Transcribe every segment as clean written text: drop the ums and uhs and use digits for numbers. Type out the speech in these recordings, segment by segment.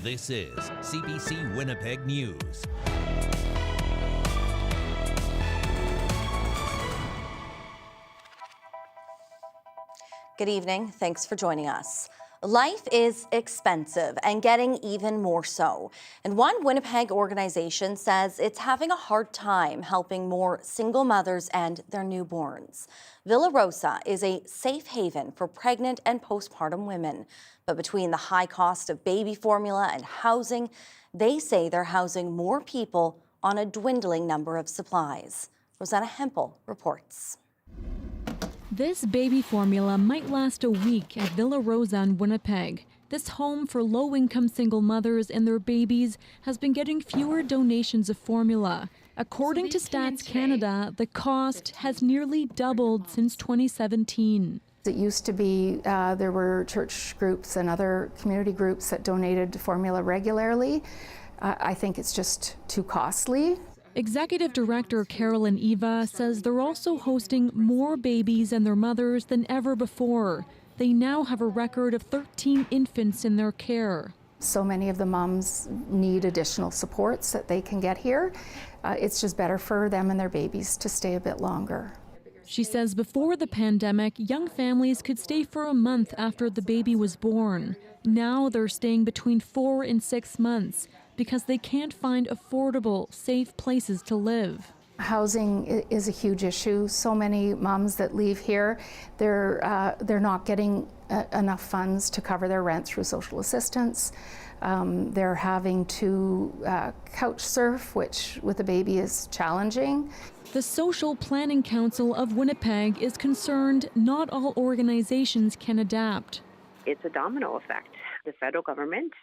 This is CBC Winnipeg News. Good evening. Thanks for joining us. Life is expensive and getting even more so. And one Winnipeg organization says it's having a hard time helping more single mothers and their newborns. Villa Rosa is a safe haven for pregnant and postpartum women. But between the high cost of baby formula and housing, they say they're housing more people on a dwindling number of supplies. Rosanna Hempel reports. This baby formula might last a week at Villa Rosa in Winnipeg. This home for low-income single mothers and their babies has been getting fewer donations of formula. According to Stats Canada, the cost has nearly doubled since 2017. It used to be there were church groups and other community groups that donated formula regularly. I think it's just too costly. Executive Director Carolyn Eva says they're also hosting more babies and their mothers than ever before. They now have a record of 13 infants in their care. So many of the moms need additional supports that they can get here. It's just better for them and their babies to stay a bit longer. She says before the pandemic, young families could stay for a month after the baby was born. Now they're staying between 4 and 6 months because they can't find affordable, safe places to live. Housing is a huge issue. So many moms that leave here, they're not getting enough funds to cover their rent through social assistance. They're having to couch surf, which with a baby is challenging. The Social Planning Council of Winnipeg is concerned not all organizations can adapt. It's a domino effect. The federal government,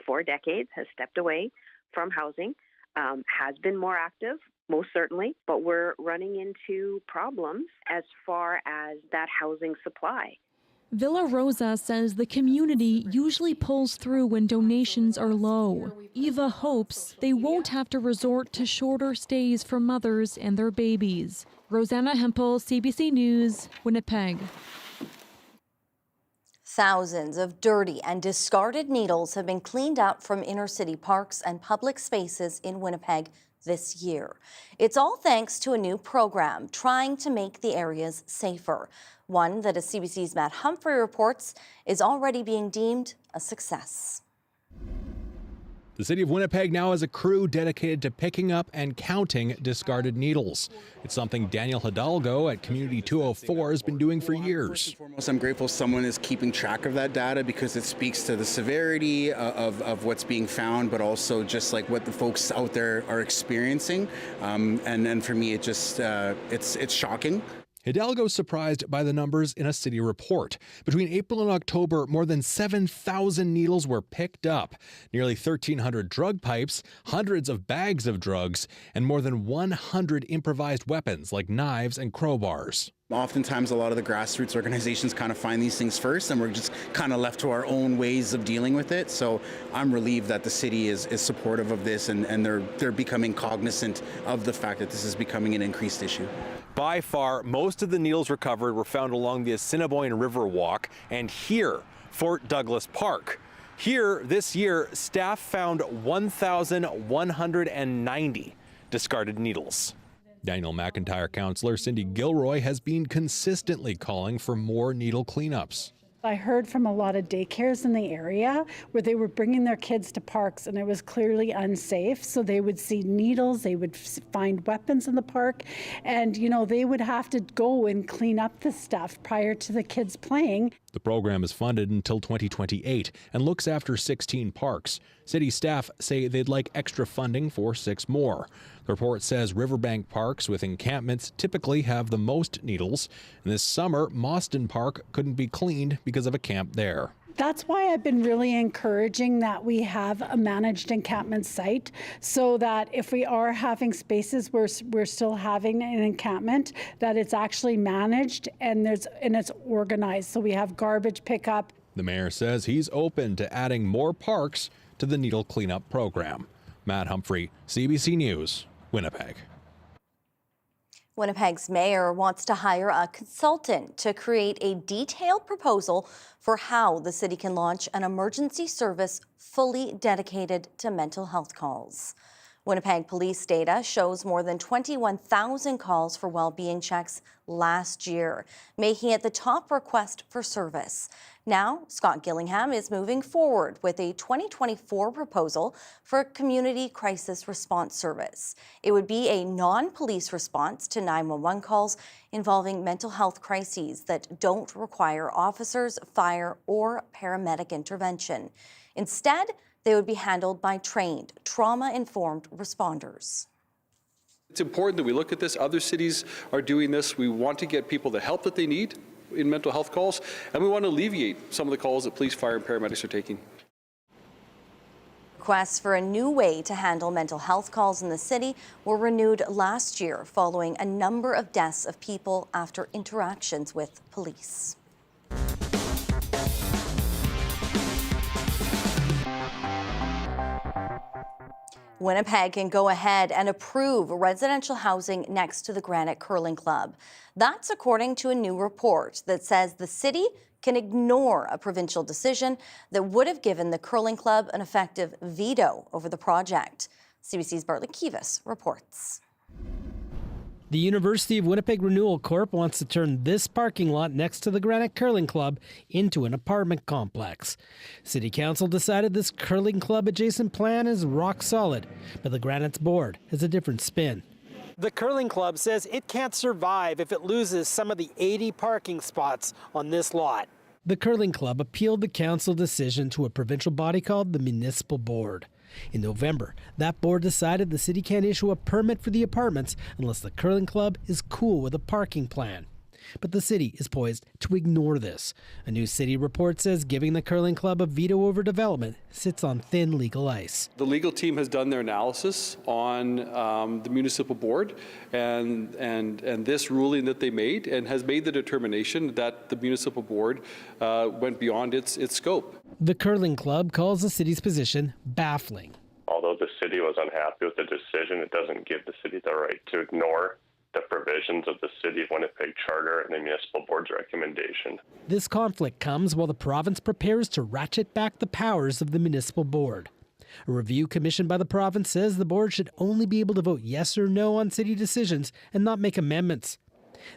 for decades, has stepped away from housing, has been more active, most certainly, but we're running into problems as far as that housing supply. Villa Rosa says the community usually pulls through when donations are low. Eva hopes they won't have to resort to shorter stays for mothers and their babies. Rosanna Hempel, CBC News, Winnipeg. Thousands of dirty and discarded needles have been cleaned up from inner-city parks and public spaces in Winnipeg this year. It's all thanks to a new program trying to make the areas safer. One that, as CBC's Matt Humphrey reports, is already being deemed a success. The City of Winnipeg now has a crew dedicated to picking up and counting discarded needles. It's something Daniel Hidalgo at Community 204 has been doing for years. First and foremost, I'm grateful someone is keeping track of that data because it speaks to the severity of what's being found, but also just like what the folks out there are experiencing. And for me, it's shocking. Hidalgo is surprised by the numbers in a city report. Between April and October, more than 7,000 needles were picked up, nearly 1,300 drug pipes, hundreds of bags of drugs, and more than 100 improvised weapons like knives and crowbars. Oftentimes, a lot of the grassroots organizations kind of find these things first, and we're just kind of left to our own ways of dealing with it. So I'm relieved that the city is supportive of this, and they're becoming cognizant of the fact that this is becoming an increased issue. By far, most of the needles recovered were found along the Assiniboine River Walk and here, Fort Douglas Park. Here, this year, staff found 1,190 discarded needles. Daniel McIntyre councillor Cindy Gilroy has been consistently calling for more needle cleanups. I heard from a lot of daycares in the area where they were bringing their kids to parks and it was clearly unsafe. So they would see needles, they would find weapons in the park, and they would have to go and clean up the stuff prior to the kids playing. The program is funded until 2028 and looks after 16 parks. City staff say they'd like extra funding for 6 more. The report says riverbank parks with encampments typically have the most needles. And this summer, Mawston Park couldn't be cleaned because of a camp there. That's why I've been really encouraging that we have a managed encampment site so that if we are having spaces where we're still having an encampment, that it's actually managed and it's organized. So we have garbage pickup. The mayor says he's open to adding more parks to the needle cleanup program. Matt Humphrey, CBC News, Winnipeg. Winnipeg's mayor wants to hire a consultant to create a detailed proposal for how the city can launch an emergency service fully dedicated to mental health calls. Winnipeg police data shows more than 21,000 calls for well-being checks last year, making it the top request for service. Now, Scott Gillingham is moving forward with a 2024 proposal for a community crisis response service. It would be a non-police response to 911 calls involving mental health crises that don't require officers, fire, or paramedic intervention. Instead, they would be handled by trained, trauma-informed responders. It's important that we look at this. Other cities are doing this. We want to get people the help that they need in mental health calls, and we want to alleviate some of the calls that police, fire, and paramedics are taking. Requests for a new way to handle mental health calls in the city were renewed last year following a number of deaths of people after interactions with police. Winnipeg can go ahead and approve residential housing next to the Granite Curling Club. That's according to a new report that says the city can ignore a provincial decision that would have given the curling club an effective veto over the project. CBC's Bartlett Kivas reports. The University of Winnipeg Renewal Corp wants to turn this parking lot next to the Granite Curling Club into an apartment complex. City Council decided this curling club adjacent plan is rock solid, but the Granite's board has a different spin. The curling club says it can't survive if it loses some of the 80 parking spots on this lot. The curling club appealed the council decision to a provincial body called the Municipal Board. In November, that board decided the city can't issue a permit for the apartments unless the curling club is cool with a parking plan. But the city is poised to ignore this. A new city report says giving the curling club a veto over development sits on thin legal ice. The legal team has done their analysis on the municipal board and this ruling that they made, and has made the determination that the municipal board went beyond its scope. The curling club calls the city's position baffling. Although the city was unhappy with the decision, it doesn't give the city the right to ignore the provisions of the City of Winnipeg Charter and the Municipal Board's recommendation. This conflict comes while the province prepares to ratchet back the powers of the Municipal Board. A review commissioned by the province says the board should only be able to vote yes or no on city decisions and not make amendments.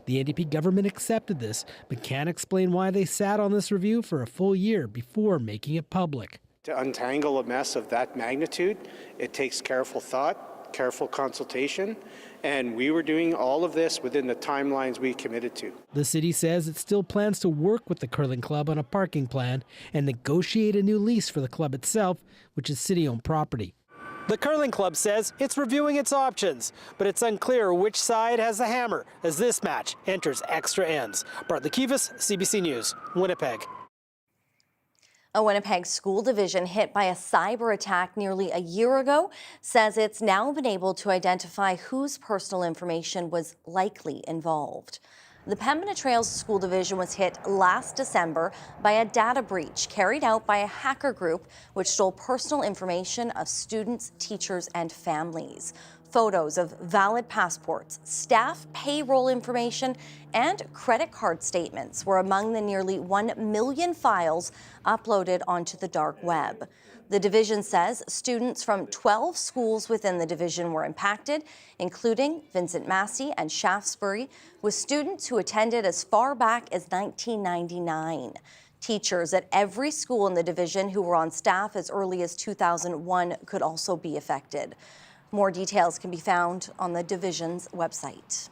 The NDP government accepted this, but can't explain why they sat on this review for a full year before making it public. To untangle a mess of that magnitude, it takes careful thought, careful consultation, and we were doing all of this within the timelines we committed to. The city says it still plans to work with the curling club on a parking plan and negotiate a new lease for the club itself, which is city-owned property. The curling club says it's reviewing its options, but it's unclear which side has the hammer as this match enters extra ends. Bartlett Kivas, CBC News, Winnipeg. A Winnipeg school division hit by a cyber attack nearly a year ago says it's now been able to identify whose personal information was likely involved. The Pembina Trails School Division was hit last December by a data breach carried out by a hacker group which stole personal information of students, teachers, and families. Photos of valid passports, staff payroll information, and credit card statements were among the nearly 1 million files uploaded onto the dark web. The division says students from 12 schools within the division were impacted, including Vincent Massey and Shaftesbury, with students who attended as far back as 1999. Teachers at every school in the division who were on staff as early as 2001 could also be affected. More details can be found on the division's website.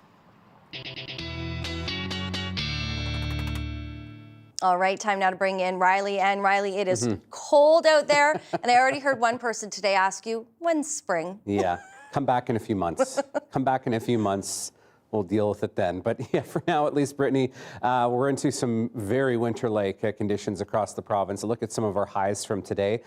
All right, time now to bring in Riley. And Riley, it is cold out there. And I already heard one person today ask you, when's spring? Yeah, come back in a few months. Come back in a few months. We'll deal with it then. But yeah, for now, at least, Brittany, we're into some very winter-like conditions across the province. A look at some of our highs from today.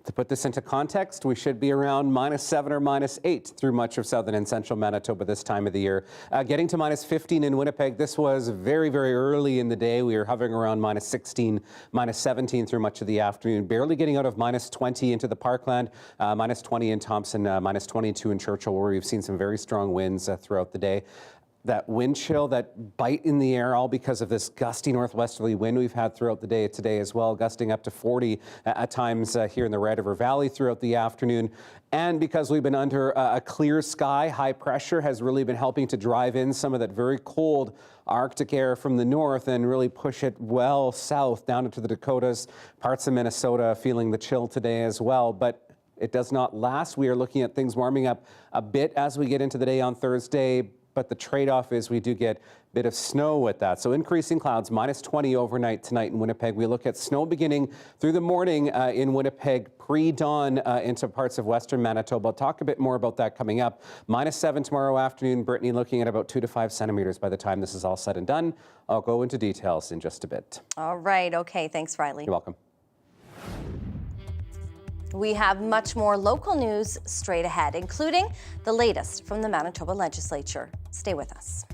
To put this into context, we should be around -7 or -8 through much of southern and central Manitoba this time of the year. Getting to -15 in Winnipeg, this was very, very early in the day. We were hovering around -16, -17 through much of the afternoon, barely getting out of -20 into the Parkland, -20 in Thompson, -22 in Churchill, where we've seen some very strong winds throughout the day. that wind chill, that bite in the air, all because of this gusty northwesterly wind we've had throughout the day today as well, gusting up to 40 at times here in the Red River Valley throughout the afternoon. And because we've been under a clear sky, high pressure has really been helping to drive in some of that very cold Arctic air from the north and really push it well south down into the Dakotas, parts of Minnesota feeling the chill today as well. But it does not last. We are looking at things warming up a bit as we get into the day on Thursday. But the trade-off is we do get a bit of snow with that. So increasing clouds, -20 overnight tonight in Winnipeg. We look at snow beginning through the morning in Winnipeg, pre-dawn into parts of western Manitoba. I'll talk a bit more about that coming up. -7 tomorrow afternoon. Brittany looking at about 2 to 5 centimeters by the time this is all said and done. I'll go into details in just a bit. All right. Okay. Thanks, Riley. You're welcome. We have much more local news straight ahead, including the latest from the Manitoba legislature. Stay with us.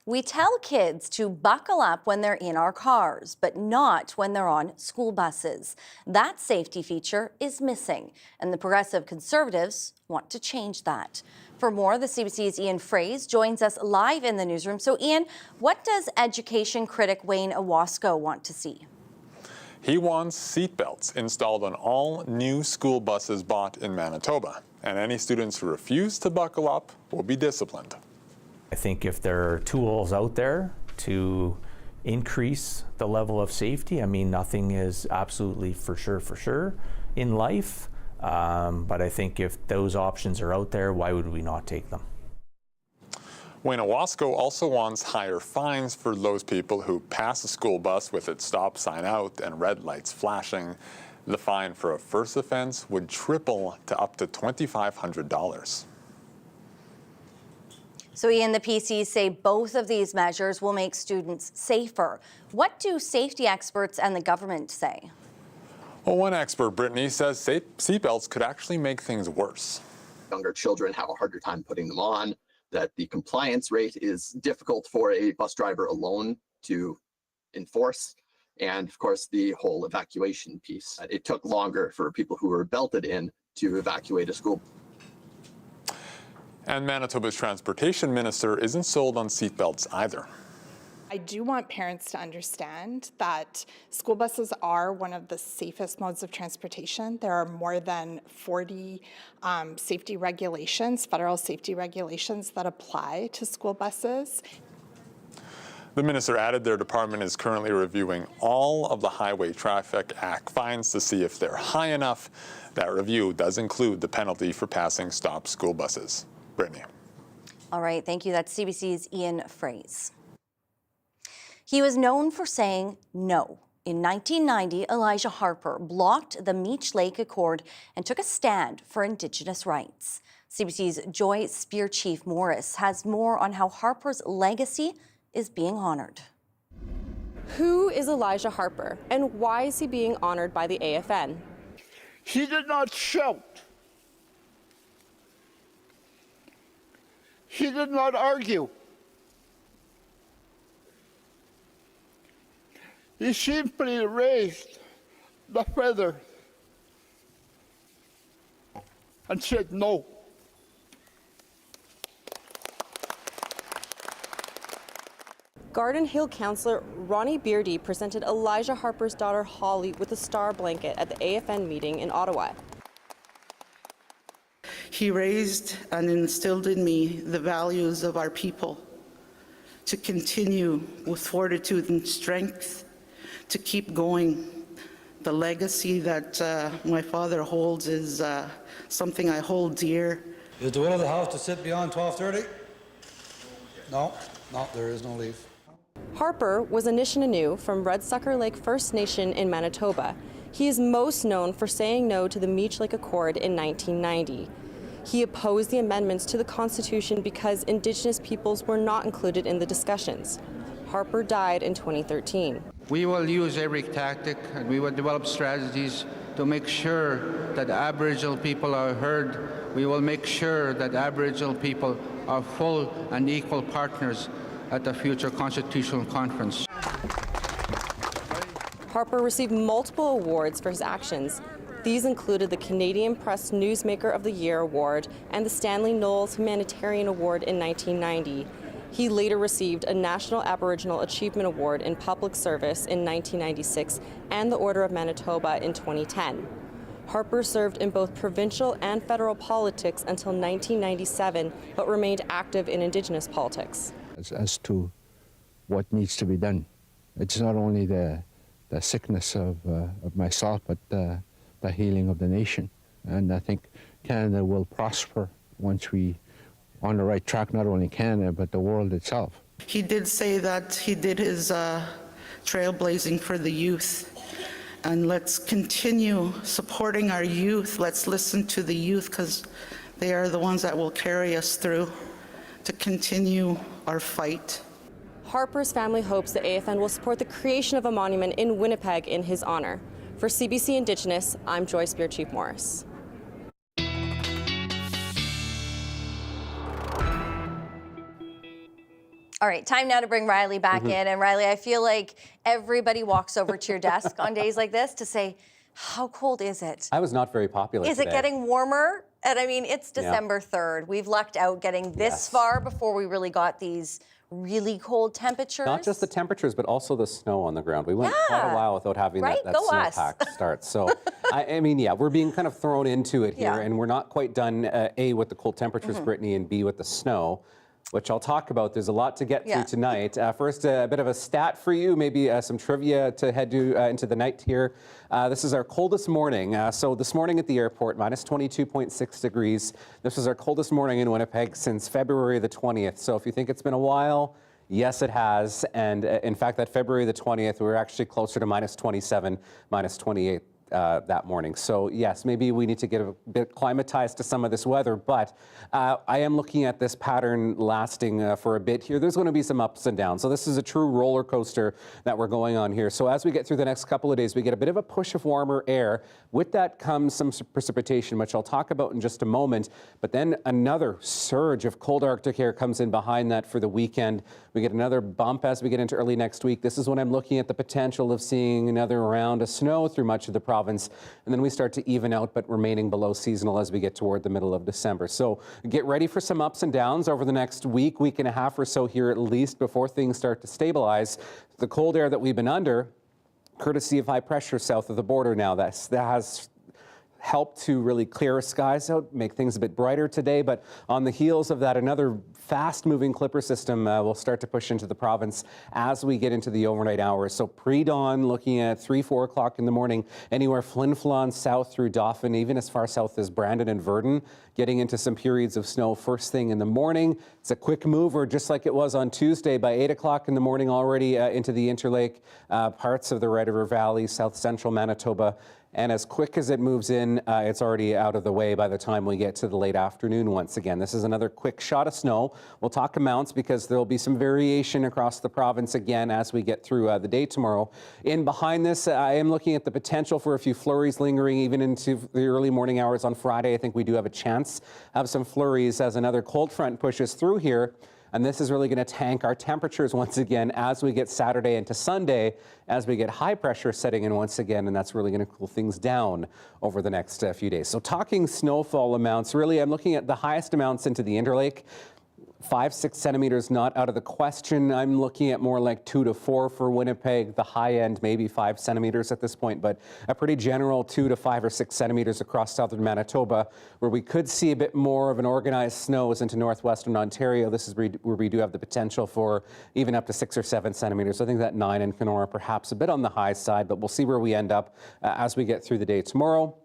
We tell kids to buckle up when they're in our cars, but not when they're on school buses. That safety feature is missing, and the Progressive Conservatives want to change that. For more, the CBC's Ian Fraze joins us live in the newsroom. So, Ian, what does education critic Wayne Owasco want to see? He wants seatbelts installed on all new school buses bought in Manitoba, and any students who refuse to buckle up will be disciplined. I think if there are tools out there to increase the level of safety, I mean, nothing is absolutely for sure in life, but I think if those options are out there, why would we not take them? Wayne Owasco also wants higher fines for those people who pass a school bus with its stop sign out and red lights flashing. The fine for a first offense would triple to up to $2,500. So, Ian, the PCs say both of these measures will make students safer. What do safety experts and the government say? Well, one expert, Brittany, says seatbelts could actually make things worse. Younger children have a harder time putting them on, that the compliance rate is difficult for a bus driver alone to enforce, and of course the whole evacuation piece. It took longer for people who were belted in to evacuate a school. And Manitoba's transportation minister isn't sold on seatbelts either. I do want parents to understand that school buses are one of the safest modes of transportation. There are more than 40 safety regulations, federal safety regulations that apply to school buses. The minister added their department is currently reviewing all of the Highway Traffic Act fines to see if they're high enough. That review does include the penalty for passing stopped school buses. Brittany. All right, thank you. That's CBC's Ian Fraze. He was known for saying no. In 1990, Elijah Harper blocked the Meech Lake Accord and took a stand for Indigenous rights. CBC's Joy Spear-Chief Morris has more on how Harper's legacy is being honored. Who is Elijah Harper, and why is he being honored by the AFN? He did not shout. He did not argue. He simply raised the feather and said no. Garden Hill councillor Ronnie Beardy presented Elijah Harper's daughter Holly with a star blanket at the AFN meeting in Ottawa. He raised and instilled in me the values of our people, to continue with fortitude and strength, to keep going. The legacy that my father holds is something I hold dear. Is the will of the House to sit beyond 12:30? No, there is no leave. Harper was Anishinaabe from Red Sucker Lake First Nation in Manitoba. He is most known for saying no to the Meech Lake Accord in 1990. He opposed the amendments to the Constitution because Indigenous peoples were not included in the discussions. Harper died in 2013. We will use every tactic and we will develop strategies to make sure that Aboriginal people are heard. We will make sure that Aboriginal people are full and equal partners at the future Constitutional Conference. Harper received multiple awards for his actions. These included the Canadian Press Newsmaker of the Year Award and the Stanley Knowles Humanitarian Award in 1990. He later received a National Aboriginal Achievement Award in Public Service in 1996 and the Order of Manitoba in 2010. Harper served in both provincial and federal politics until 1997, but remained active in Indigenous politics. As to what needs to be done, it's not only the sickness of myself, but the healing of the nation. And I think Canada will prosper once we on the right track, not only Canada, but the world itself. He did say that he did his trailblazing for the youth. And let's continue supporting our youth. Let's listen to the youth, because they are the ones that will carry us through to continue our fight. Harper's family hopes the AFN will support the creation of a monument in Winnipeg in his honor. For CBC Indigenous, I'm Joy Spear-Chief Morris. All right, time now to bring Riley back in. And Riley, I feel like everybody walks over to your desk on days like this to say, how cold is it? I was not very popular Is today. it getting warmer? And I mean, it's December 3rd. We've lucked out getting this far before we really got these really cold temperatures. Not just the temperatures, but also the snow on the ground. We went quite a while without having that snowpack start. So, I mean, yeah, we're being kind of thrown into it here, and we're not quite done, A, with the cold temperatures, Brittany, and B, with the snow, which I'll talk about. There's a lot to get through tonight. First, a bit of a stat for you, maybe some trivia to head to into the night here. This is our coldest morning. So this morning at the airport, minus 22.6 degrees. This was our coldest morning in Winnipeg since February the 20th. So if you think it's been a while, yes, it has. And in fact, that February the 20th, we were actually closer to minus 27, minus 28. That morning. So yes, maybe we need to get a bit acclimatized to some of this weather, but I am looking at this pattern lasting for a bit here. There's going to be some ups and downs. So this is a true roller coaster that we're going on here. So as we get through the next couple of days, we get a bit of a push of warmer air. With that comes some precipitation, which I'll talk about in just a moment. But then another surge of cold Arctic air comes in behind that for the weekend. We get another bump as we get into early next week. This is when I'm looking at the potential of seeing another round of snow through much of the province. And then we start to even out, but remaining below seasonal as we get toward the middle of December. So get ready for some ups and downs over the next week and a half or so here at least before things start to stabilize. The cold air that we've been under, courtesy of high pressure south of the border now, that has helped to really clear skies out, make things a bit brighter today. But on the heels of that, another fast-moving Clipper system will start to push into the province as we get into the overnight hours. So pre-dawn, looking at 3-4 o'clock in the morning, anywhere Flin-Flon south through Dauphin, even as far south as Brandon and Verdun, getting into some periods of snow first thing in the morning. It's a quick mover, just like it was on Tuesday. By 8 o'clock in the morning, already into the Interlake, parts of the Red River Valley, south central Manitoba. And as quick as it moves in, it's already out of the way by the time we get to the late afternoon once again. This is another quick shot of snow. We'll talk amounts because there'll be some variation across the province again as we get through the day tomorrow. In behind this, I am looking at the potential for a few flurries lingering even into the early morning hours on Friday. I think we do have a chance of some flurries as another cold front pushes through here. And this is really going to tank our temperatures once again as we get Saturday into Sunday, as we get high pressure setting in once again, and that's really going to cool things down over the next few days. So talking snowfall amounts, really I'm looking at the highest amounts into the Interlake. 5-6 centimeters not out of the question. I'm looking at more like 2 to 4 for Winnipeg. The high end, maybe 5 centimeters at this point, but a pretty general 2 to 5 or 6 centimeters across southern Manitoba. Where we could see a bit more of an organized snow is into northwestern Ontario. This is where we do have the potential for even up to 6 or 7 centimeters. I think that 9 in Kenora perhaps a bit on the high side, but we'll see where we end up as we get through the day tomorrow.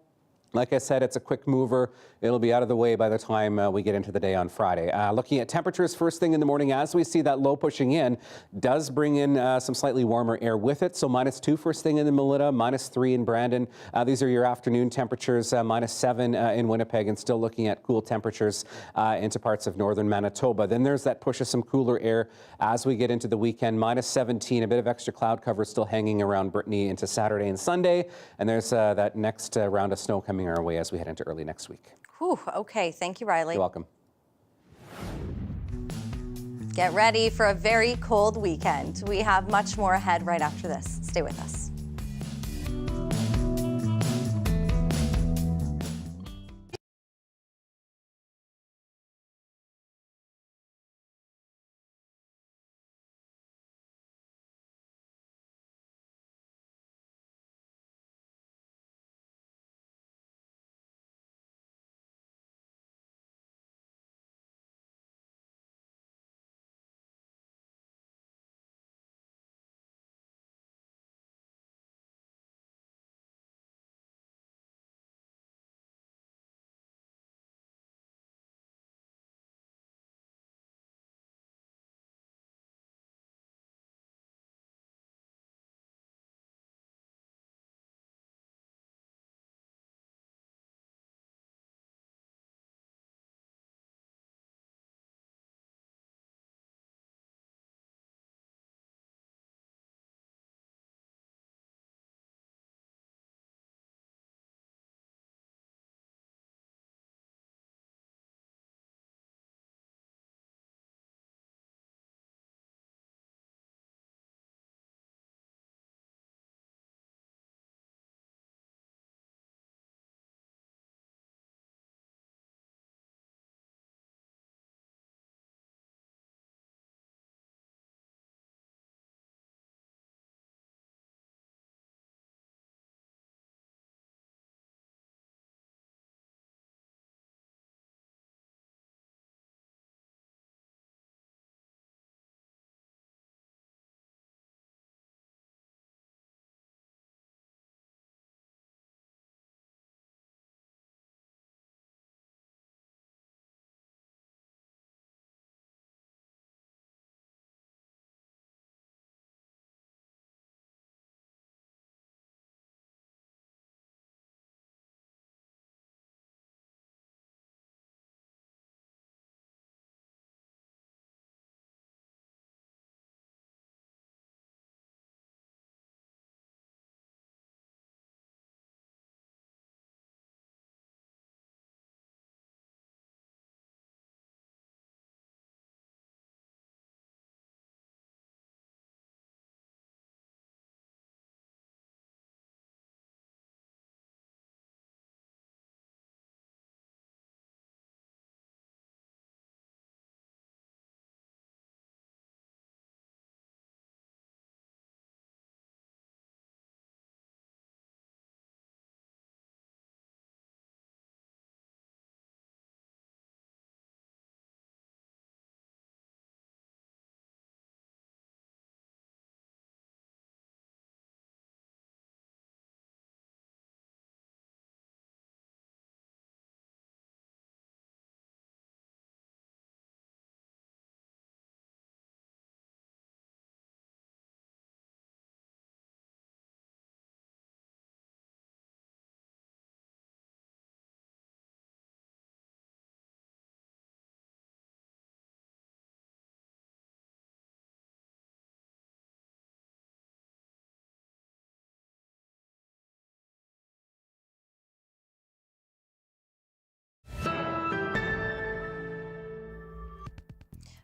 Like I said, it's a quick mover. It'll be out of the way by the time we get into the day on Friday. Looking at temperatures first thing in the morning, as we see that low pushing in, does bring in some slightly warmer air with it. So -2 first thing in the Melita, -3 in Brandon. These are your afternoon temperatures, -7 in Winnipeg, and still looking at cool temperatures into parts of northern Manitoba. Then there's that push of some cooler air as we get into the weekend, -17, a bit of extra cloud cover still hanging around Brittany into Saturday and Sunday. And there's that next round of snow coming our way as we head into early next week. Whew, okay, thank you, Riley. You're welcome. Get ready for a very cold weekend. We have much more ahead right after this. Stay with us.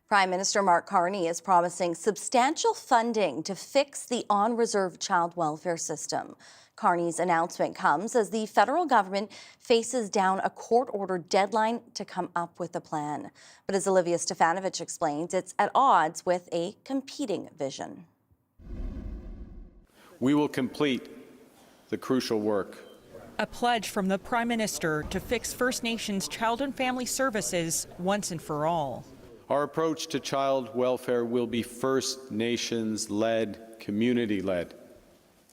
Prime Minister Mark Carney is promising substantial funding to fix the on-reserve child welfare system. Carney's announcement comes as the federal government faces down a court-ordered deadline to come up with a plan. But as Olivia Stefanovich explains, it's at odds with a competing vision. We will complete the crucial work. A pledge from the Prime Minister to fix First Nations child and family services once and for all. Our approach to child welfare will be First Nations-led, community-led,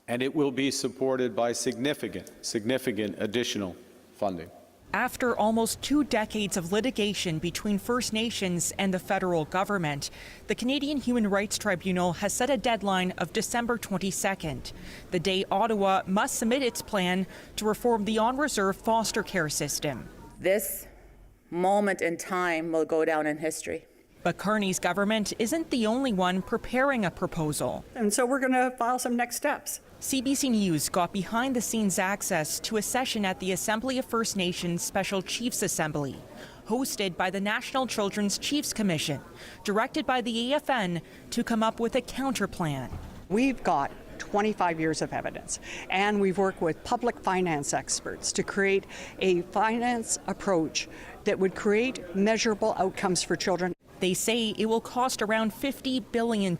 and it will be supported by significant additional funding. After almost 2 decades of litigation between First Nations and the federal government, the Canadian Human Rights Tribunal has set a deadline of December 22nd, the day Ottawa must submit its plan to reform the on-reserve foster care system. This moment in time will go down in history. But Carney's government isn't the only one preparing a proposal. And so we're going to file some next steps. CBC News got behind-the-scenes access to a session at the Assembly of First Nations Special Chiefs Assembly, hosted by the National Children's Chiefs Commission, directed by the AFN to come up with a counterplan. We've got 25 years of evidence, and we've worked with public finance experts to create a finance approach that would create measurable outcomes for children. They say it will cost around $50 billion,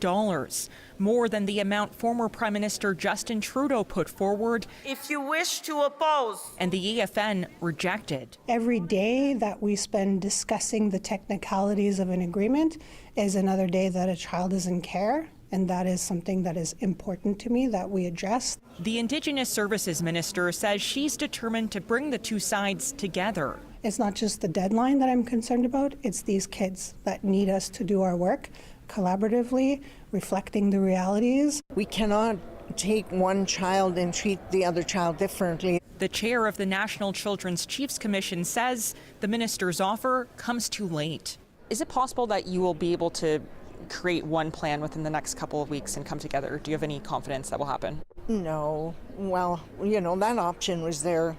more than the amount former Prime Minister Justin Trudeau put forward. If you wish to oppose. And the AFN rejected. Every day that we spend discussing the technicalities of an agreement is another day that a child is in care. And that is something that is important to me that we address. The Indigenous Services Minister says she's determined to bring the two sides together. It's not just the deadline that I'm concerned about, it's these kids that need us to do our work collaboratively, reflecting the realities. We cannot take one child and treat the other child differently. The chair of the National Children's Chiefs Commission says the minister's offer comes too late. Is it possible that you will be able to create one plan within the next couple of weeks and come together? Do you have any confidence that will happen? No. Well, you know, that option was there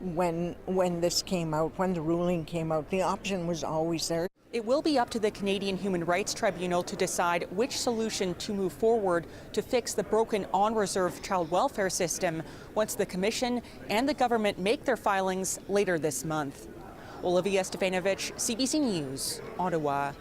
when this came out, when the ruling came out. The option was always there. It will be up to the Canadian Human Rights Tribunal to decide which solution to move forward to fix the broken on-reserve child welfare system once the Commission and the government make their filings later this month. Olivia Stefanovich, CBC News, Ottawa.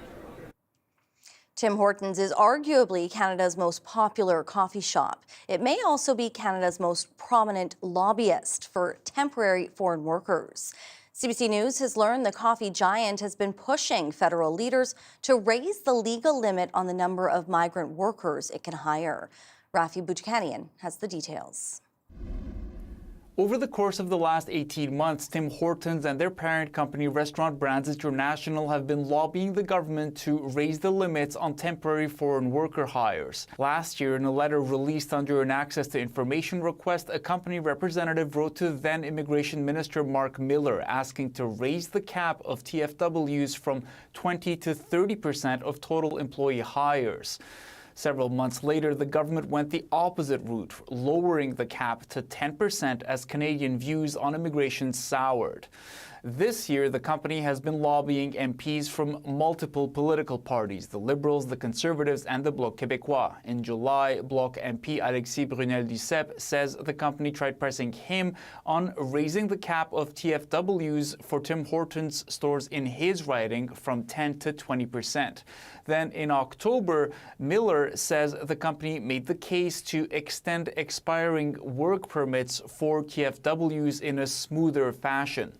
Tim Hortons is arguably Canada's most popular coffee shop. It may also be Canada's most prominent lobbyist for temporary foreign workers. CBC News has learned the coffee giant has been pushing federal leaders to raise the legal limit on the number of migrant workers it can hire. Rafi Boudjikanian has the details. Over the course of the last 18 months, Tim Hortons and their parent company Restaurant Brands International have been lobbying the government to raise the limits on temporary foreign worker hires. Last year, in a letter released under an access to information request, a company representative wrote to then Immigration Minister Mark Miller asking to raise the cap of TFWs from 20 to 30% of total employee hires. Several months later, the government went the opposite route, lowering the cap to 10% as Canadian views on immigration soured. This year, the company has been lobbying MPs from multiple political parties, the Liberals, the Conservatives, and the Bloc Québécois. In July, Bloc MP Alexis Brunel-Duceppe says the company tried pressing him on raising the cap of TFWs for Tim Hortons stores in his riding from 10 to 20%. Then in October, Miller says the company made the case to extend expiring work permits for TFWs in a smoother fashion.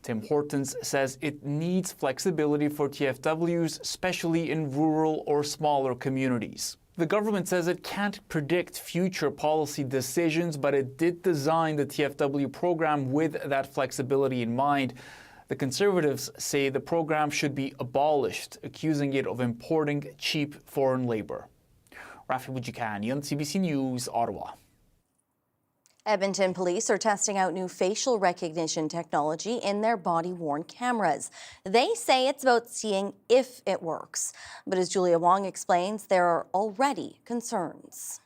Tim Hortons says it needs flexibility for TFWs, especially in rural or smaller communities. The government says it can't predict future policy decisions, but it did design the TFW program with that flexibility in mind. The Conservatives say the program should be abolished, accusing it of importing cheap foreign labor. Rafi Boudjikanian, CBC News, Ottawa. Edmonton police are testing out new facial recognition technology in their body-worn cameras. They say it's about seeing if it works. But as Julia Wong explains, there are already concerns.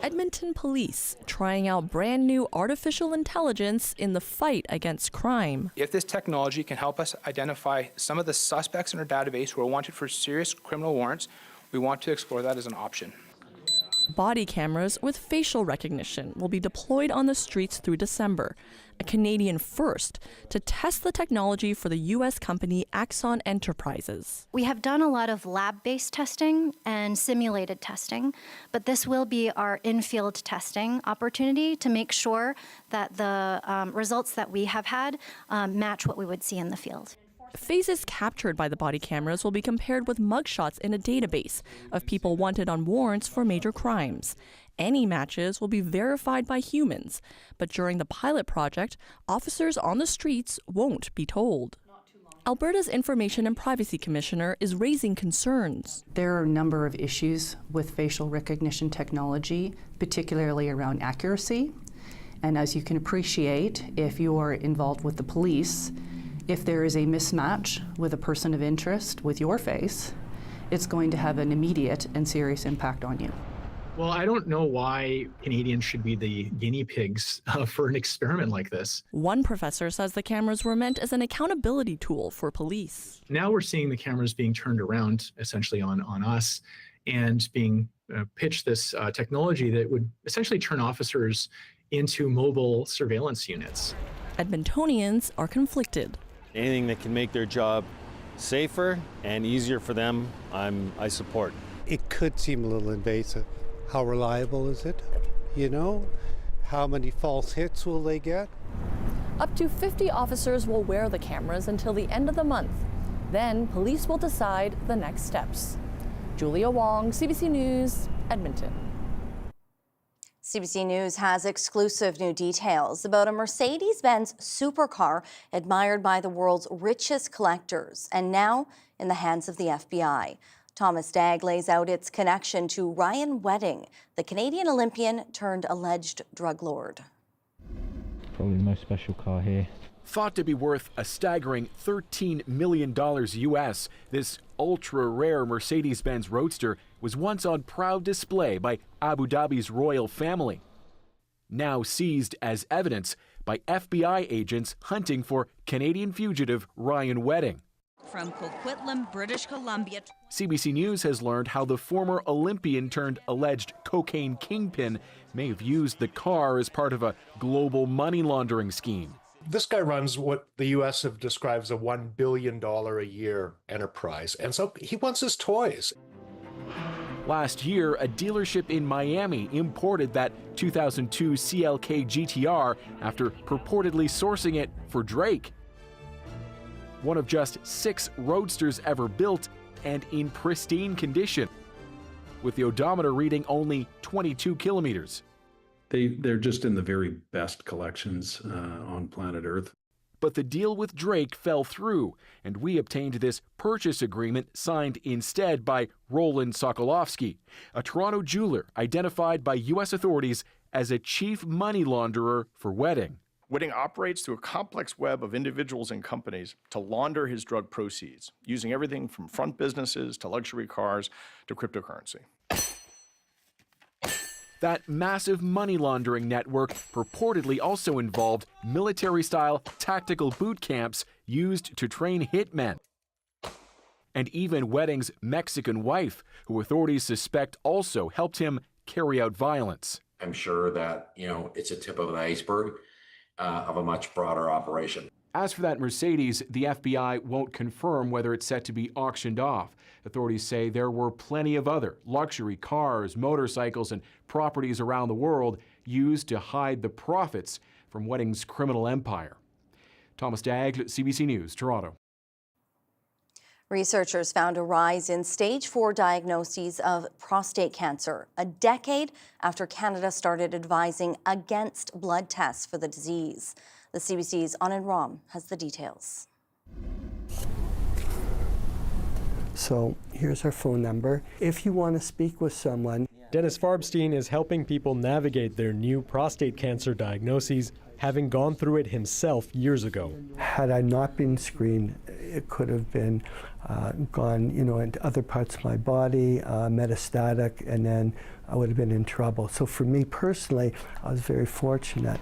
Edmonton police trying out brand new artificial intelligence in the fight against crime. If this technology can help us identify some of the suspects in our database who are wanted for serious criminal warrants, we want to explore that as an option. Body cameras with facial recognition will be deployed on the streets through December, a Canadian first to test the technology for the U.S. company Axon Enterprises. We have done a lot of lab-based testing and simulated testing, but this will be our in-field testing opportunity to make sure that the results that we have had match what we would see in the field. Faces captured by the body cameras will be compared with mugshots in a database of people wanted on warrants for major crimes. Any matches will be verified by humans, but during the pilot project, officers on the streets won't be told. Alberta's Information and Privacy Commissioner is raising concerns. There are a number of issues with facial recognition technology, particularly around accuracy. And as you can appreciate, if you are involved with the police, if there is a mismatch with a person of interest with your face, it's going to have an immediate and serious impact on you. Well, I don't know why Canadians should be the guinea pigs for an experiment like this. One professor says the cameras were meant as an accountability tool for police. Now we're seeing the cameras being turned around essentially on us and being pitched this technology that would essentially turn officers into mobile surveillance units. Edmontonians are conflicted. Anything that can make their job safer and easier for them, I support. It could seem a little invasive. How reliable is it? You know, how many false hits will they get? Up to 50 officers will wear the cameras until the end of the month. Then police will decide the next steps. Julia Wong, CBC News, Edmonton. CBC News has exclusive new details about a Mercedes-Benz supercar admired by the world's richest collectors and now in the hands of the FBI. Thomas Dagg lays out its connection to Ryan Wedding, the Canadian Olympian turned alleged drug lord. Probably the most special car here. Thought to be worth a staggering $13 million US, this ultra-rare Mercedes-Benz Roadster was once on proud display by Abu Dhabi's royal family. Now seized as evidence by FBI agents hunting for Canadian fugitive Ryan Wedding. From Coquitlam, British Columbia. CBC News has learned how the former Olympian turned alleged cocaine kingpin may have used the car as part of a global money laundering scheme. This guy runs what the U.S. have described as a $1 billion a year enterprise, and so he wants his toys. Last year, a dealership in Miami imported that 2002 CLK GTR after purportedly sourcing it for Drake. One of just 6 Roadsters ever built and in pristine condition, with the odometer reading only 22 kilometers. They're just in the very best collections on planet Earth. But the deal with Drake fell through, and we obtained this purchase agreement signed instead by Roland Sokolowski, a Toronto jeweler identified by U.S. authorities as a chief money launderer for Wedding. Wedding operates through a complex web of individuals and companies to launder his drug proceeds, using everything from front businesses to luxury cars to cryptocurrency. That massive money laundering network purportedly also involved military-style tactical boot camps used to train hitmen. And even Wedding's Mexican wife, who authorities suspect also helped him carry out violence. I'm sure that, it's a tip of an iceberg of a much broader operation. As for that Mercedes, the FBI won't confirm whether it's set to be auctioned off. Authorities say there were plenty of other luxury cars, motorcycles, and properties around the world used to hide the profits from Wedding's criminal empire. Thomas Dagg, CBC News, Toronto. Researchers found a rise in stage 4 diagnoses of prostate cancer, a decade after Canada started advising against blood tests for the disease. The CBC's Anand Ram has the details. So here's our phone number. If you want to speak with someone. Dennis Farbstein is helping people navigate their new prostate cancer diagnoses, having gone through it himself years ago. Had I not been screened, it could have been gone, into other parts of my body, metastatic, and then I would have been in trouble. So for me personally, I was very fortunate.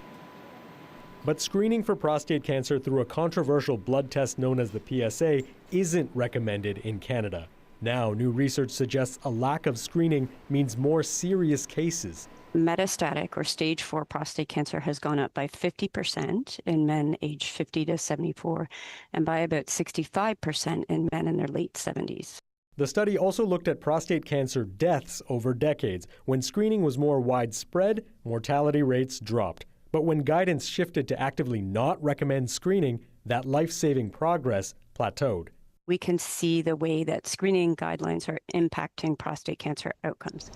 But screening for prostate cancer through a controversial blood test known as the PSA isn't recommended in Canada. Now, new research suggests a lack of screening means more serious cases. Metastatic or stage 4 prostate cancer has gone up by 50% in men aged 50 to 74 and by about 65% in men in their late 70s. The study also looked at prostate cancer deaths over decades. When screening was more widespread, mortality rates dropped. But when guidance shifted to actively not recommend screening, that life-saving progress plateaued. We can see the way that screening guidelines are impacting prostate cancer outcomes.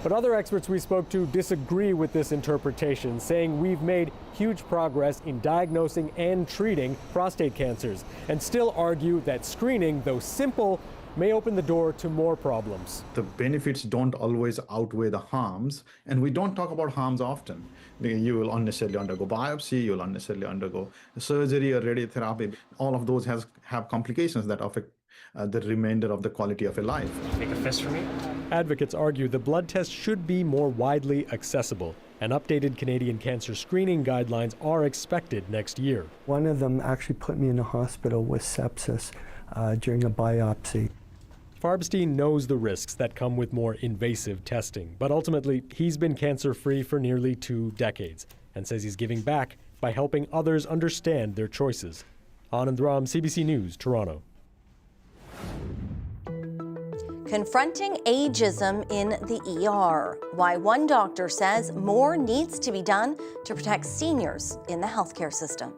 But other experts we spoke to disagree with this interpretation, saying we've made huge progress in diagnosing and treating prostate cancers, and still argue that screening, though simple, may open the door to more problems. The benefits don't always outweigh the harms, and we don't talk about harms often. You will unnecessarily undergo biopsy, you'll unnecessarily undergo surgery or radiotherapy. All of those have complications that affect the remainder of the quality of a life. Make a fist for me? Advocates argue the blood test should be more widely accessible, and updated Canadian cancer screening guidelines are expected next year. One of them actually put me in a hospital with sepsis during a biopsy. Farbstein knows the risks that come with more invasive testing, but ultimately he's been cancer-free for nearly 2 decades and says he's giving back by helping others understand their choices. Anand Ram, CBC News, Toronto. Confronting ageism in the ER. Why one doctor says more needs to be done to protect seniors in the healthcare system.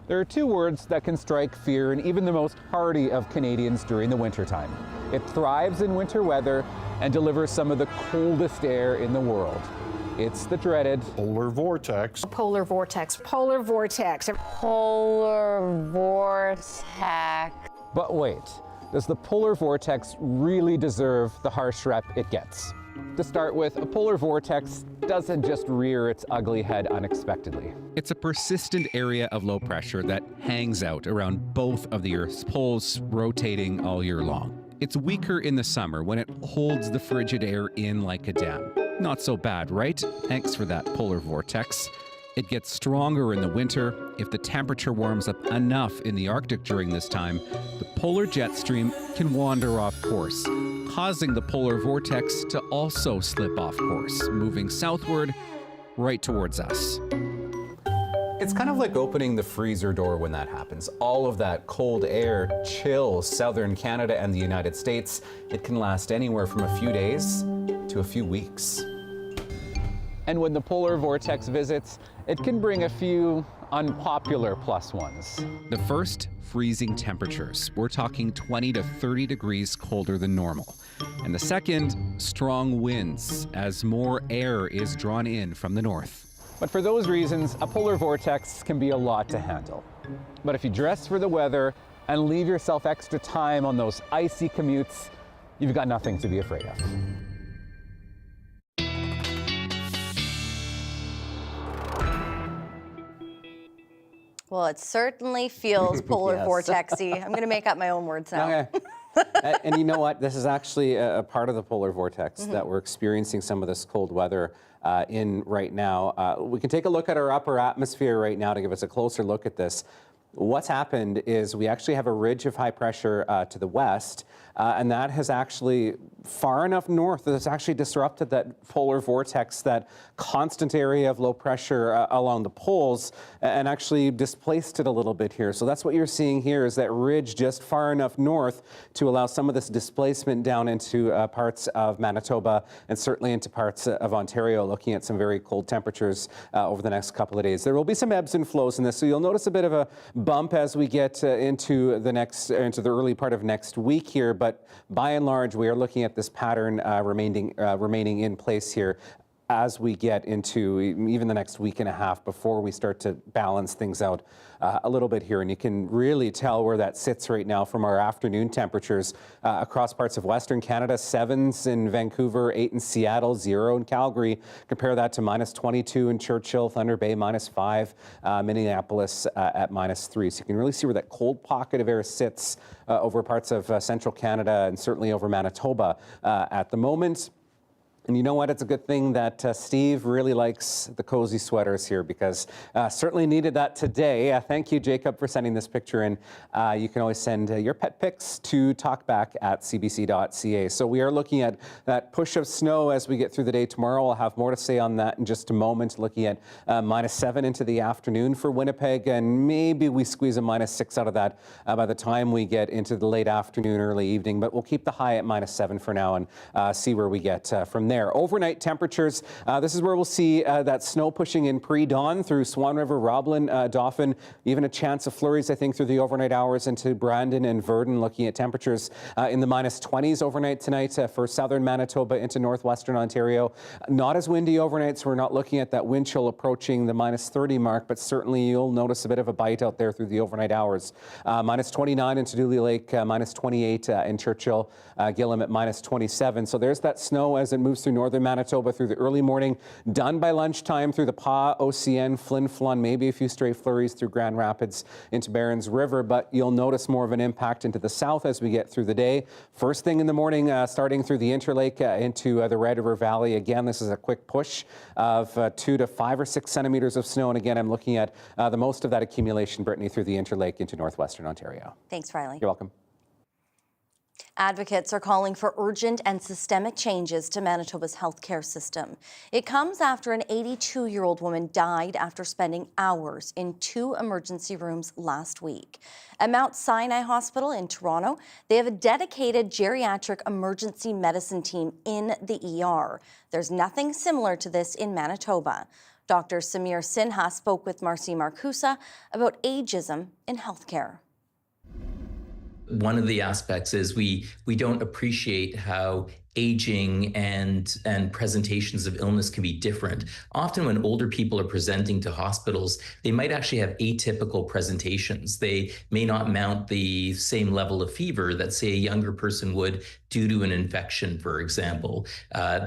There are two words that can strike fear in even the most hardy of Canadians during the wintertime. It thrives in winter weather and delivers some of the coldest air in the world. It's the dreaded polar vortex. Polar vortex. Polar vortex. Polar vortex. But wait, does the polar vortex really deserve the harsh rep it gets? To start with, a polar vortex doesn't just rear its ugly head unexpectedly. It's a persistent area of low pressure that hangs out around both of the Earth's poles, rotating all year long. It's weaker in the summer when it holds the frigid air in like a dam. Not so bad, right? Thanks for that, polar vortex. It gets stronger in the winter. If the temperature warms up enough in the Arctic during this time, the polar jet stream can wander off course, causing the polar vortex to also slip off course, moving southward right towards us. It's kind of like opening the freezer door when that happens. All of that cold air chills southern Canada and the United States. It can last anywhere from a few days to a few weeks. And when the polar vortex visits, it can bring a few unpopular plus ones. The first, freezing temperatures. We're talking 20 to 30 degrees colder than normal. And the second, strong winds as more air is drawn in from the north. But for those reasons, a polar vortex can be a lot to handle. But if you dress for the weather and leave yourself extra time on those icy commutes, you've got nothing to be afraid of. Well, it certainly feels polar Yes. vortexy. I'm going to make up my own words now. Okay. And you know what? This is actually a part of the polar vortex that we're experiencing some of this cold weather in right now. We can take a look at our upper atmosphere right now to give us a closer look at this. What's happened is we actually have a ridge of high pressure to the west, and that has actually far enough north that it's actually disrupted that polar vortex, that constant area of low pressure along the poles, and actually displaced it a little bit here. So that's what you're seeing here, is that ridge just far enough north to allow some of this displacement down into parts of Manitoba and certainly into parts of Ontario, looking at some very cold temperatures over the next couple of days. There will be some ebbs and flows in this, so you'll notice a bit of a bump as we get into the early part of next week here, but by and large we are looking at this pattern remaining in place here as we get into even the next week and a half before we start to balance things out a little bit here. And you can really tell where that sits right now from our afternoon temperatures across parts of Western Canada. 7s in Vancouver, 8 in Seattle, 0 in Calgary. Compare that to -22 in Churchill, Thunder Bay, -5, Minneapolis at -3. So you can really see where that cold pocket of air sits over parts of central Canada and certainly over Manitoba at the moment. And you know what? It's a good thing that Steve really likes the cozy sweaters here, because certainly needed that today. Thank you, Jacob, for sending this picture in. You can always send your pet pics to talkback@cbc.ca. So we are looking at that push of snow as we get through the day tomorrow. I'll have more to say on that in just a moment, looking at -7 into the afternoon for Winnipeg, and maybe we squeeze a -6 out of that by the time we get into the late afternoon, early evening. But we'll keep the high at -7 for now and see where we get from there. Overnight temperatures, this is where we'll see that snow pushing in pre-dawn through Swan River, Roblin, Dauphin, even a chance of flurries, I think, through the overnight hours into Brandon and Verdun, looking at temperatures in the -20s overnight tonight for southern Manitoba into northwestern Ontario. Not as windy overnight, so we're not looking at that wind chill approaching the -30 mark, but certainly you'll notice a bit of a bite out there through the overnight hours. -29 into Dooley Lake, -28 in Churchill, Gillam at -27. So there's that snow as it moves through northern Manitoba through the early morning, done by lunchtime through the Pas, OCN, Flin Flon, maybe a few stray flurries through Grand Rapids into Barons River, but you'll notice more of an impact into the south as we get through the day. First thing in the morning, starting through the Interlake into the Red River Valley. Again, this is a quick push of 2 to 5 or 6 centimeters of snow, and again, I'm looking at the most of that accumulation, Brittany, through the Interlake into northwestern Ontario. Thanks, Riley. You're welcome. Advocates are calling for urgent and systemic changes to Manitoba's healthcare system. It comes after an 82-year-old woman died after spending hours in 2 emergency rooms last week. At Mount Sinai Hospital in Toronto, they have a dedicated geriatric emergency medicine team in the ER. There's nothing similar to this in Manitoba. Dr. Samir Sinha spoke with Marcy Marcusa about ageism in healthcare. One of the aspects is we don't appreciate how aging and presentations of illness can be different. Often when older people are presenting to hospitals, they might actually have atypical presentations. They may not mount the same level of fever that, say, a younger person would due to an infection, for example.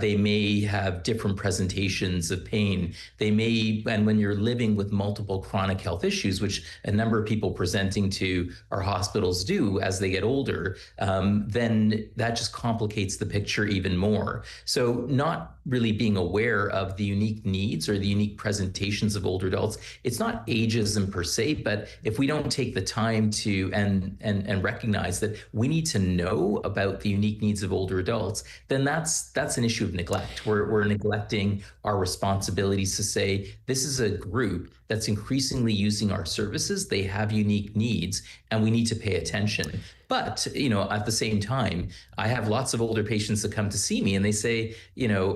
They may have different presentations of pain. They may, and when you're living with multiple chronic health issues, which a number of people presenting to our hospitals do as they get older, then that just complicates the picture even more. So not really being aware of the unique needs or the unique presentations of older adults, it's not ageism per se, but if we don't take the time to and recognize that we need to know about the unique needs of older adults, then that's an issue of neglect. We're neglecting our responsibilities to say, this is a group that's increasingly using our services. They have unique needs and we need to pay attention. But, at the same time, I have lots of older patients that come to see me and they say,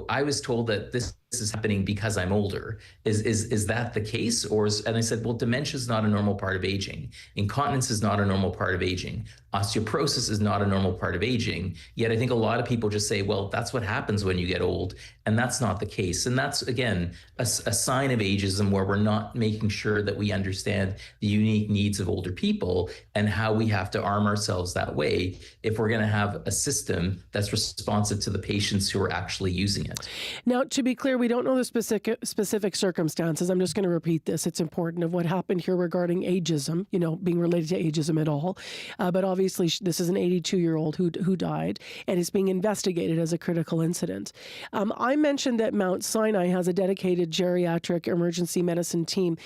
I was told that this is happening because I'm older. Is that the case? And I said, well, dementia is not a normal part of aging. Incontinence is not a normal part of aging. Osteoporosis is not a normal part of aging. Yet I think a lot of people just say, well, that's what happens when you get old. And that's not the case. And that's, again, a sign of ageism where we're not making sure that we understand the unique needs of older people and how we have to arm ourselves that way if we're going to have a system that's responsive to the patients who are actually using it. Now, to be clear, we don't know the specific circumstances. I'm just going to repeat this. It's important of what happened here regarding ageism, being related to ageism at all. But obviously, this is an 82-year-old who died and is being investigated as a critical incident. I mentioned that Mount Sinai has a dedicated geriatric emergency medicine team.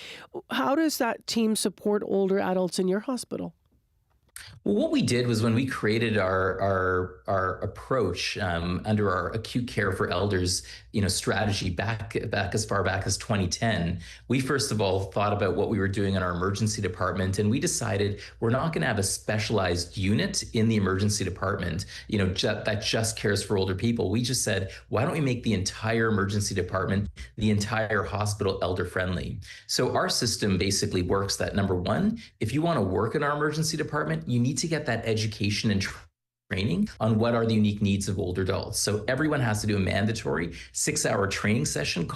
How does that team support older adults in your hospital? Well, what we did was when we created our approach under our acute care for elders, strategy back as far back as 2010, we first of all thought about what we were doing in our emergency department, and we decided we're not going to have a specialized unit in the emergency department, that just cares for older people. We just said, why don't we make the entire emergency department, the entire hospital elder friendly? So our system basically works that, number one, if you want to work in our emergency department, you need to get that education and training on what are the unique needs of older adults. So everyone has to do a mandatory 6-hour training session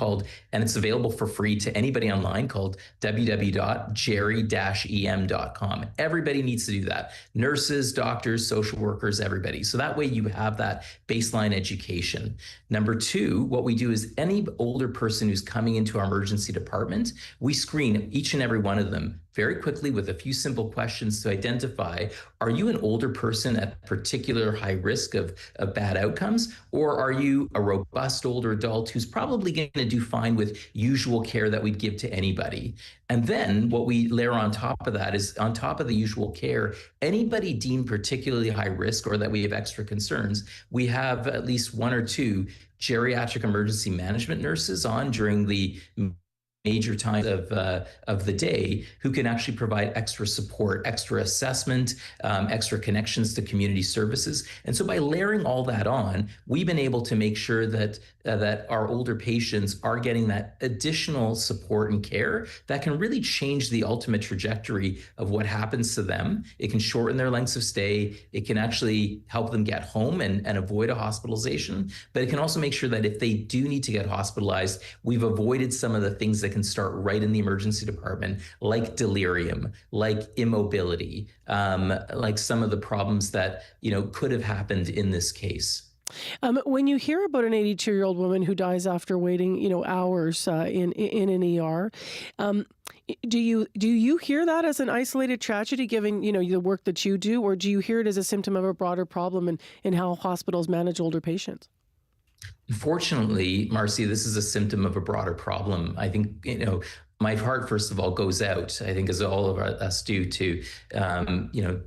and it's available for free to anybody online, called www.geri-em.com. Everybody needs to do that. Nurses, doctors, social workers, everybody. So that way you have that baseline education. Number two, what we do is any older person who's coming into our emergency department, we screen each and every one of them very quickly with a few simple questions to identify, are you an older person at particular high risk of bad outcomes? Or are you a robust older adult who's probably going to do fine with usual care that we'd give to anybody? And then what we layer on top of that is, on top of the usual care, anybody deemed particularly high risk or that we have extra concerns, we have at least 1 or 2 geriatric emergency management nurses on during the major times of the day who can actually provide extra support, extra assessment, extra connections to community services. And so by layering all that on, we've been able to make sure that our older patients are getting that additional support and care that can really change the ultimate trajectory of what happens to them. It can shorten their lengths of stay. It can actually help them get home and avoid a hospitalization. But it can also make sure that if they do need to get hospitalized, we've avoided some of the things that can start right in the emergency department, like delirium, like immobility, like some of the problems that could have happened in this case. When you hear about an 82-year-old woman who dies after waiting, hours in an ER, do you hear that as an isolated tragedy, given the work that you do, or do you hear it as a symptom of a broader problem in how hospitals manage older patients? Unfortunately, Marcy, this is a symptom of a broader problem. I think, my heart, first of all, goes out, I think, as all of us do, to,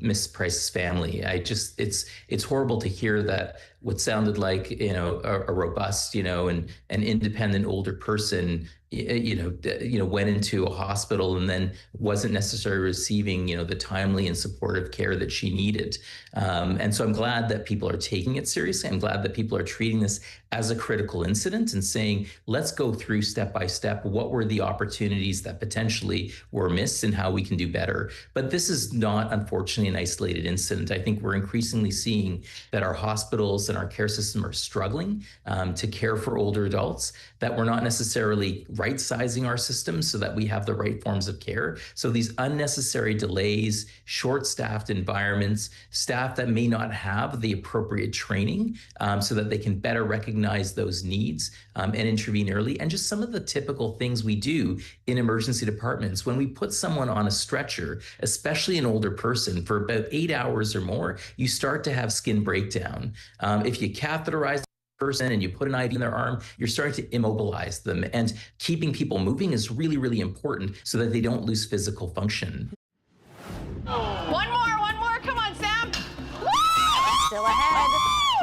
Miss Price's family. It's horrible to hear that what sounded like, a robust, and an independent older person, went into a hospital and then wasn't necessarily receiving, the timely and supportive care that she needed. And so I'm glad that people are taking it seriously. I'm glad that people are treating this as a critical incident and saying, let's go through step by step, what were the opportunities that potentially were missed and how we can do better. But this is not, unfortunately, an isolated incident. I think we're increasingly seeing that our hospitals and our care system are struggling to care for older adults, that we're not necessarily right-sizing our systems so that we have the right forms of care. So these unnecessary delays, short-staffed environments, staff that may not have the appropriate training so that they can better recognize those needs and intervene early. And just some of the typical things we do in emergency departments. When we put someone on a stretcher, especially an older person, for about 8 hours or more, you start to have skin breakdown. If you catheterize person and you put an IV in their arm, you're starting to immobilize them. And keeping people moving is really, really important so that they don't lose physical function. One more. Come on, Sam. Still ahead,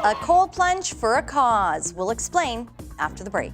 a cold plunge for a cause. We'll explain after the break.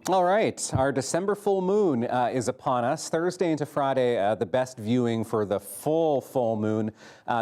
All right, our December full moon is upon us. Thursday into Friday, the best viewing for the full moon.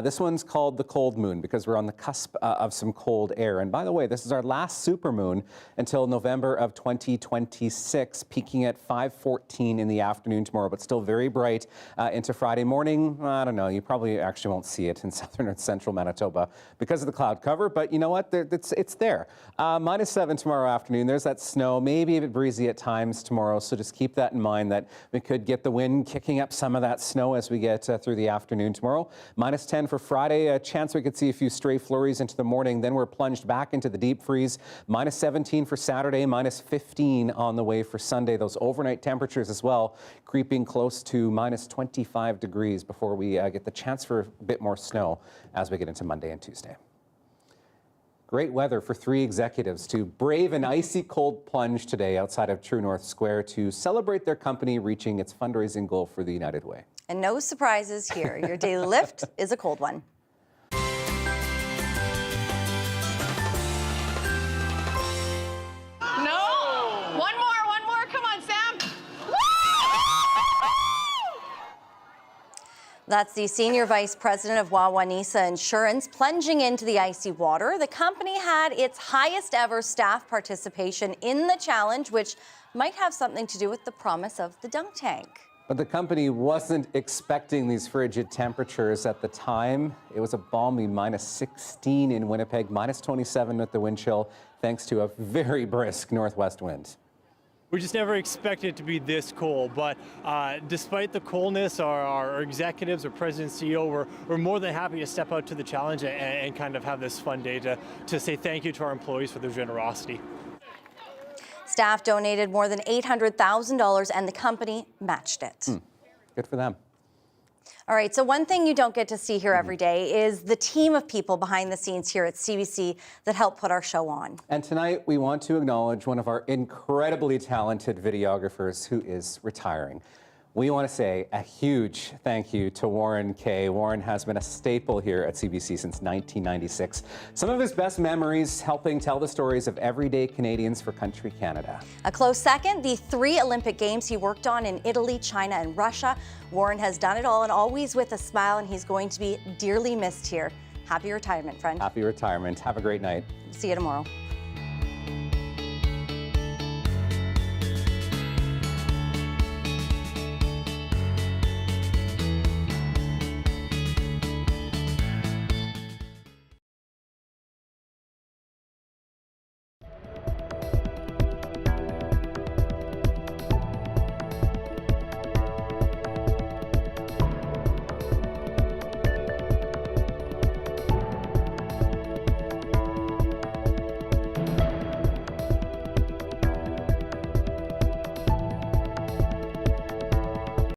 This one's called the cold moon because we're on the cusp of some cold air. And by the way, this is our last supermoon until November of 2026, peaking at 5:14 in the afternoon tomorrow, but still very bright into Friday morning. I don't know, you probably actually won't see it in southern or central Manitoba because of the cloud cover, but you know what, it's there. -7 tomorrow afternoon. There's that snow, maybe a bit breezy at times tomorrow, so just keep that in mind that we could get the wind kicking up some of that snow as we get through the afternoon tomorrow. -10 for Friday, a chance we could see a few stray flurries into the morning, then we're plunged back into the deep freeze. -17 for Saturday, -15 on the way for Sunday. Those overnight temperatures as well creeping close to -25 degrees before we get the chance for a bit more snow as we get into Monday and Tuesday. Great weather for 3 executives to brave an icy cold plunge today outside of True North Square to celebrate their company reaching its fundraising goal for the United Way. And no surprises here. Your daily lift is a cold one. No! One more. Come on, Sam. That's the Senior Vice President of Wawanesa Insurance plunging into the icy water. The company had its highest ever staff participation in the challenge, which might have something to do with the promise of the dunk tank. But the company wasn't expecting these frigid temperatures at the time. It was a balmy -16 in Winnipeg, -27 with the wind chill, thanks to a very brisk northwest wind. We just never expected it to be this cold, but despite the coldness, our executives, our president and CEO, were more than happy to step out to the challenge and kind of have this fun day to say thank you to our employees for their generosity. Staff donated more than $800,000 and the company matched it. Good for them. All right, so one thing you don't get to see here every day is the team of people behind the scenes here at CBC that help put our show on. And tonight we want to acknowledge one of our incredibly talented videographers who is retiring. We want to say a huge thank you to Warren Kay. Warren has been a staple here at CBC since 1996. Some of his best memories helping tell the stories of everyday Canadians for Country Canada. A close second, the 3 Olympic Games he worked on in Italy, China, and Russia. Warren has done it all and always with a smile, and he's going to be dearly missed here. Happy retirement, friend. Happy retirement. Have a great night. See you tomorrow.